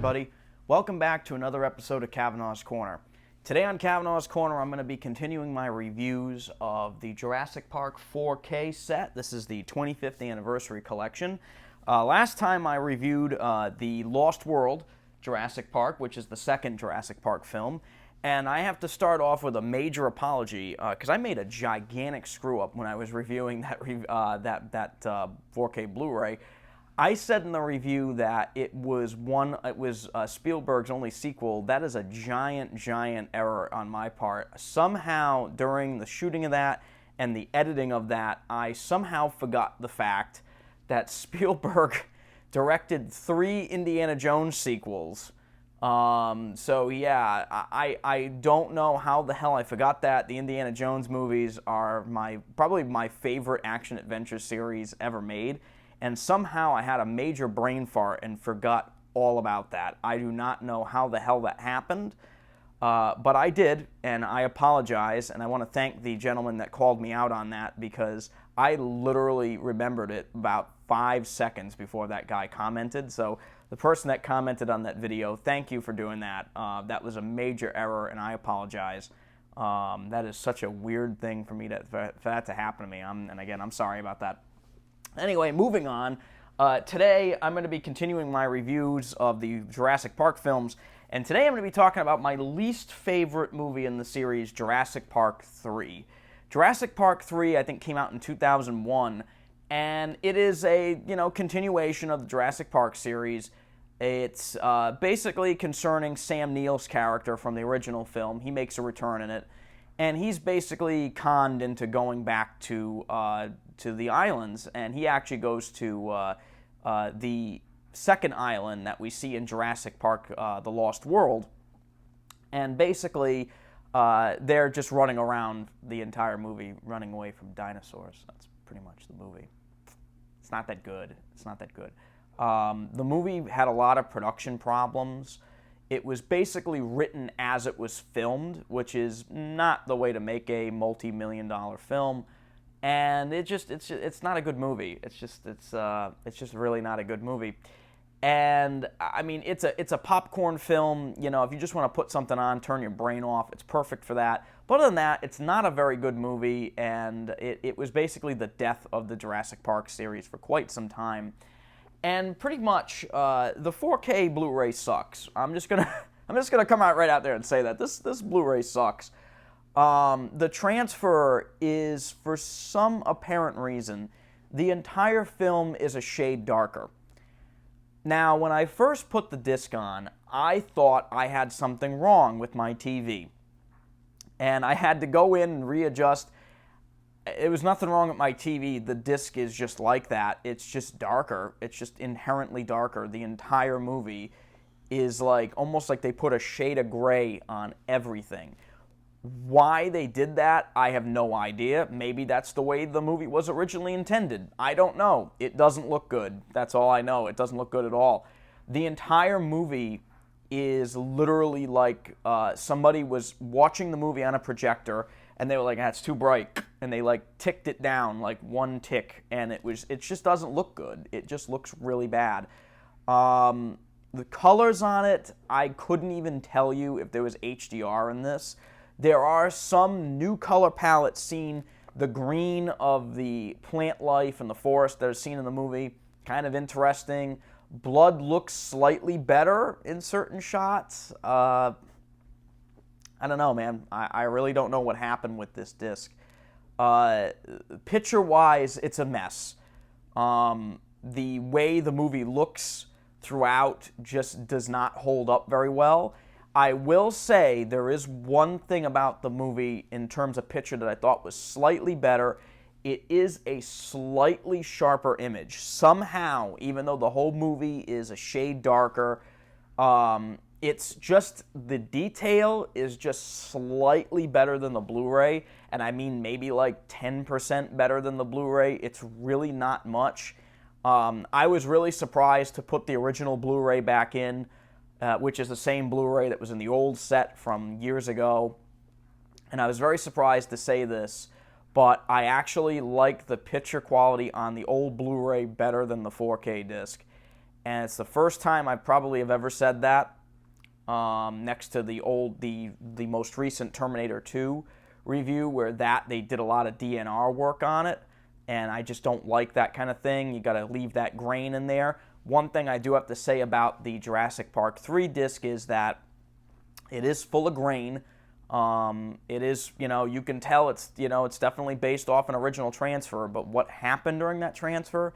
everybody. Welcome back to another episode of Kavanaugh's Corner. Today on Kavanaugh's Corner, I'm going to be continuing my reviews of the Jurassic Park 4K set. This is the 25th anniversary collection. Last time I reviewed the Lost World Jurassic Park, which is the second Jurassic Park film. And I have to start off with a major apology because I made a gigantic screw-up when I was reviewing that 4K Blu-ray. I said in the review that it was Spielberg's only sequel. That is a giant error on my part. Somehow, during the shooting of that and the editing of that, I somehow forgot the fact that Spielberg directed 3 Indiana Jones sequels. So yeah, I don't know how the hell I forgot that. The Indiana Jones movies are probably my favorite action-adventure series ever made. And somehow I had a major brain fart and forgot all about that. I do not know how the hell that happened, but I did, and I apologize, and I want to thank the gentleman that called me out on that because I literally remembered it about 5 seconds before that guy commented. So the person that commented on that video, thank you for doing that. That was a major error, and I apologize. That is such a weird thing for that to happen to me. And again, I'm sorry about that. Anyway, moving on. Today, I'm going to be continuing my reviews of the Jurassic Park films, and today I'm going to be talking about my least favorite movie in the series, Jurassic Park 3. Jurassic Park 3, I think, came out in 2001, and it is a, continuation of the Jurassic Park series. It's basically concerning Sam Neill's character from the original film. He makes a return in it, and he's basically conned into going back to the islands, and he actually goes to the second island that we see in Jurassic Park, The Lost World, and basically they're just running around the entire movie, running away from dinosaurs. That's pretty much the movie. It's not that good. The movie had a lot of production problems. It was basically written as it was filmed, which is not the way to make a multi-million-dollar film. And it's not a good movie. It's just really not a good movie. And I mean, it's a popcorn film. If you just want to put something on, turn your brain off, it's perfect for that. But other than that, it's not a very good movie, and it was basically the death of the Jurassic Park series for quite some time. And pretty much, the 4K Blu-ray sucks. I'm just gonna come out there and say that this Blu-ray sucks. The transfer is, for some apparent reason, the entire film is a shade darker. Now, when I first put the disc on, I thought I had something wrong with my TV. And I had to go in and readjust. It was nothing wrong with my TV. The disc is just like that. It's just darker. It's just inherently darker. The entire movie is almost like they put a shade of gray on everything. Why they did that, I have no idea. Maybe that's the way the movie was originally intended. I don't know. It doesn't look good. That's all I know. It doesn't look good at all. The entire movie is literally like somebody was watching the movie on a projector and they were like, it's too bright. And they ticked it down one tick, and it just doesn't look good. It just looks really bad. The colors on it, I couldn't even tell you if there was HDR in this. There are some new color palettes seen. The green of the plant life and the forest that are seen in the movie, kind of interesting. Blood looks slightly better in certain shots. I don't know, man. I really don't know what happened with this disc. Picture-wise, it's a mess. The way the movie looks throughout just does not hold up very well. I will say there is one thing about the movie in terms of picture that I thought was slightly better. It is a slightly sharper image. Somehow, even though the whole movie is a shade darker, it's just the detail is just slightly better than the Blu-ray, and I mean maybe 10% better than the Blu-ray. It's really not much. I was really surprised to put the original Blu-ray back in, which is the same Blu-ray that was in the old set from years ago. And I was very surprised to say this, but I actually like the picture quality on the old Blu-ray better than the 4K disc. and it's the first time I probably have ever said that. Next to the most recent Terminator 2 review, where they did a lot of DNR work on it, and I just don't like that kind of thing. You got to leave that grain in there. One thing I do have to say about the Jurassic Park 3 disc is that it is full of grain. It is, you can tell it's definitely based off an original transfer, but what happened during that transfer,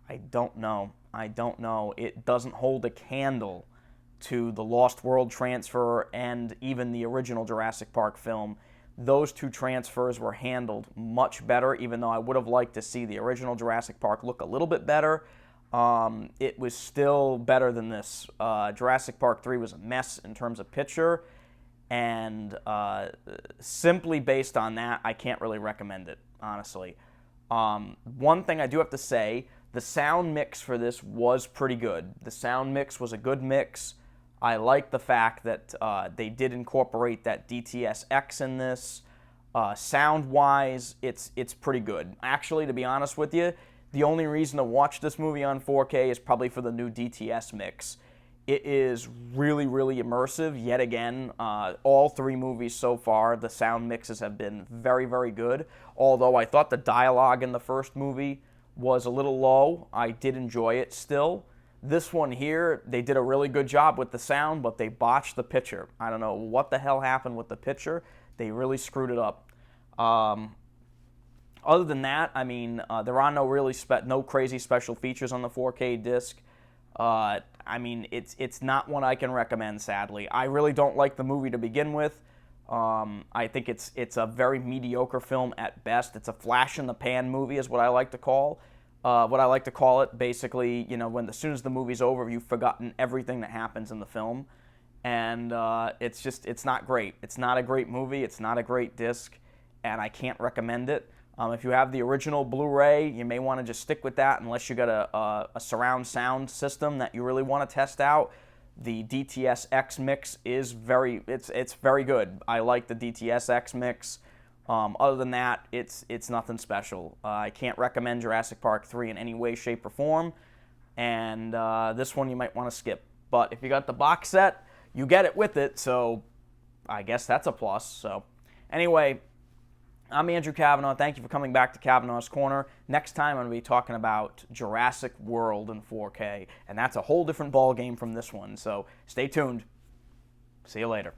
I don't know. It doesn't hold a candle to the Lost World transfer and even the original Jurassic Park film. Those two transfers were handled much better, even though I would have liked to see the original Jurassic Park look a little bit better. It was still better than this. Jurassic Park 3 was a mess in terms of picture, and simply based on that, I can't really recommend it, honestly. One thing I do have to say, the sound mix for this was pretty good. The sound mix was a good mix. I like the fact that they did incorporate that DTS-X in this. Sound-wise, it's pretty good. Actually, to be honest with you, the only reason to watch this movie on 4K is probably for the new DTS mix. It is really, really immersive. Yet again, all three movies so far, the sound mixes have been very, very good. Although I thought the dialogue in the first movie was a little low, I did enjoy it still. This one here, they did a really good job with the sound, but they botched the picture. I don't know what the hell happened with the picture. They really screwed it up. Other than that, I mean, there are no crazy special features on the 4K disc. I mean, it's not one I can recommend, sadly. I really don't like the movie to begin with. I think it's a very mediocre film at best. It's a flash-in-the-pan movie is what I like to call it. Basically, when as soon as the movie's over, you've forgotten everything that happens in the film. And it's not great. It's not a great movie. It's not a great disc, and I can't recommend it. If you have the original Blu-ray, you may want to just stick with that unless you got a surround sound system that you really want to test out. The DTS-X mix is very good. I like the DTS-X mix. Other than that, it's nothing special. I can't recommend Jurassic Park 3 in any way, shape, or form, and this one you might want to skip. But if you got the box set, you get it with it, so I guess that's a plus. So anyway, I'm Andrew Cavanaugh. Thank you for coming back to Cavanaugh's Corner. Next time I'm going to be talking about Jurassic World in 4K, and that's a whole different ball game from this one, so stay tuned. See you later.